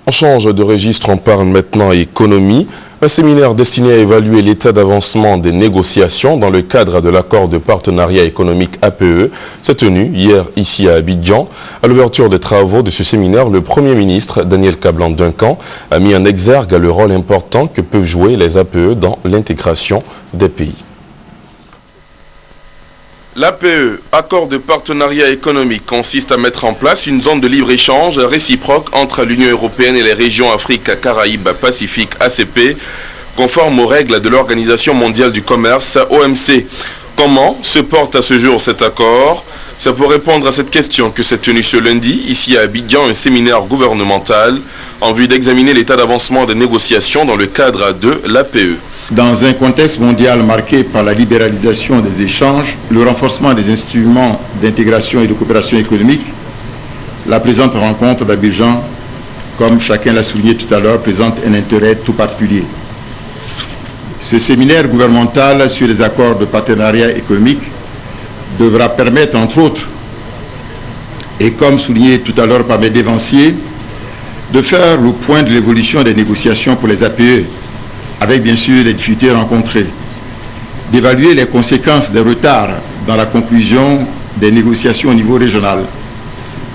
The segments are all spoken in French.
On change de registre, on parle maintenant économie. Un séminaire destiné à évaluer l'état d'avancement des négociations dans le cadre de l'accord de partenariat économique APE s'est tenu hier ici à Abidjan. À l'ouverture des travaux de ce séminaire, le Premier ministre Daniel Kablan-Duncan a mis en exergue le rôle important que peuvent jouer les APE dans l'intégration des pays. L'APE, accord de partenariat économique, consiste à mettre en place une zone de libre-échange réciproque entre l'Union européenne et les régions Afrique, Caraïbes, Pacifique, ACP, conforme aux règles de l'Organisation mondiale du commerce, OMC. Comment se porte à ce jour cet accord? C'est pour répondre à cette question que s'est tenu ce lundi, ici à Abidjan, un séminaire gouvernemental en vue d'examiner l'état d'avancement des négociations dans le cadre de l'APE. Dans un contexte mondial marqué par la libéralisation des échanges, le renforcement des instruments d'intégration et de coopération économique, la présente rencontre d'Abidjan, comme chacun l'a souligné tout à l'heure, présente un intérêt tout particulier. Ce séminaire gouvernemental sur les accords de partenariat économique devra permettre, entre autres, et comme souligné tout à l'heure par mes dévanciers, de faire le point de l'évolution des négociations pour les APE, avec bien sûr les difficultés rencontrées, d'évaluer les conséquences des retards dans la conclusion des négociations au niveau régional,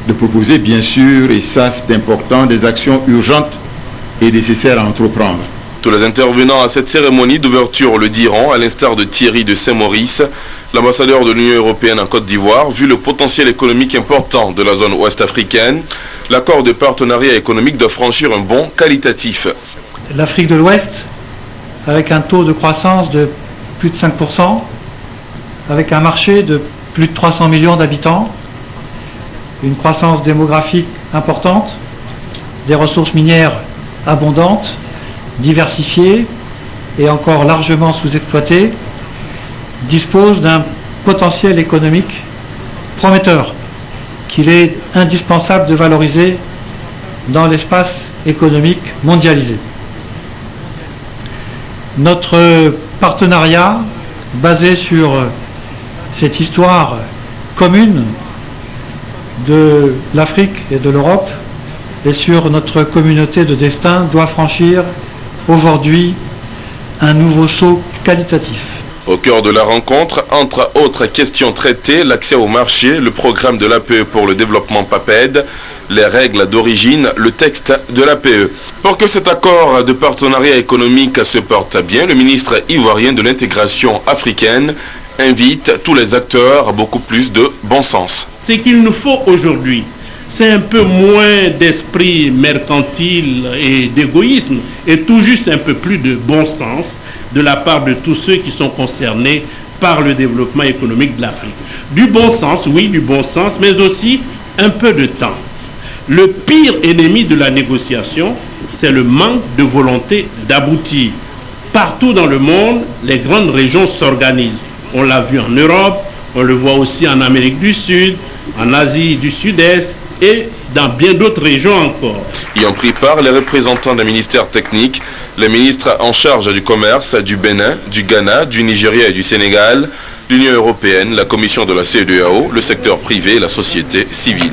de proposer bien sûr, et ça c'est important, des actions urgentes et nécessaires à entreprendre. Tous les intervenants à cette cérémonie d'ouverture le diront, à l'instar de Thierry de Saint-Maurice, l'ambassadeur de l'Union européenne en Côte d'Ivoire. Vu le potentiel économique important de la zone ouest africaine, l'accord de partenariat économique doit franchir un bond qualitatif. L'Afrique de l'Ouest, avec un taux de croissance de plus de 5%, avec un marché de plus de 300 millions d'habitants, une croissance démographique importante, des ressources minières abondantes, diversifiées et encore largement sous-exploitées, dispose d'un potentiel économique prometteur qu'il est indispensable de valoriser dans l'espace économique mondialisé. Notre partenariat, basé sur cette histoire commune de l'Afrique et de l'Europe et sur notre communauté de destin, doit franchir aujourd'hui un nouveau saut qualitatif. Au cœur de la rencontre, entre autres questions traitées, l'accès au marché, le programme de l'APE pour le développement PAPED, les règles d'origine, le texte de l'APE. Pour que cet accord de partenariat économique se porte bien, le ministre ivoirien de l'intégration africaine invite tous les acteurs à beaucoup plus de bon sens. Ce qu'il nous faut aujourd'hui, c'est un peu moins d'esprit mercantile et d'égoïsme et tout juste un peu plus de bon sens de la part de tous ceux qui sont concernés par le développement économique de l'Afrique. Du bon sens, oui, du bon sens, mais aussi un peu de temps. Le pire ennemi de la négociation, c'est le manque de volonté d'aboutir. Partout dans le monde, les grandes régions s'organisent. On l'a vu en Europe, on le voit aussi en Amérique du Sud, en Asie du Sud-Est et dans bien d'autres régions encore. Y ont pris part les représentants des ministères techniques, les ministres en charge du commerce du Bénin, du Ghana, du Nigeria et du Sénégal, l'Union européenne, la commission de la CEDEAO, le secteur privé et la société civile.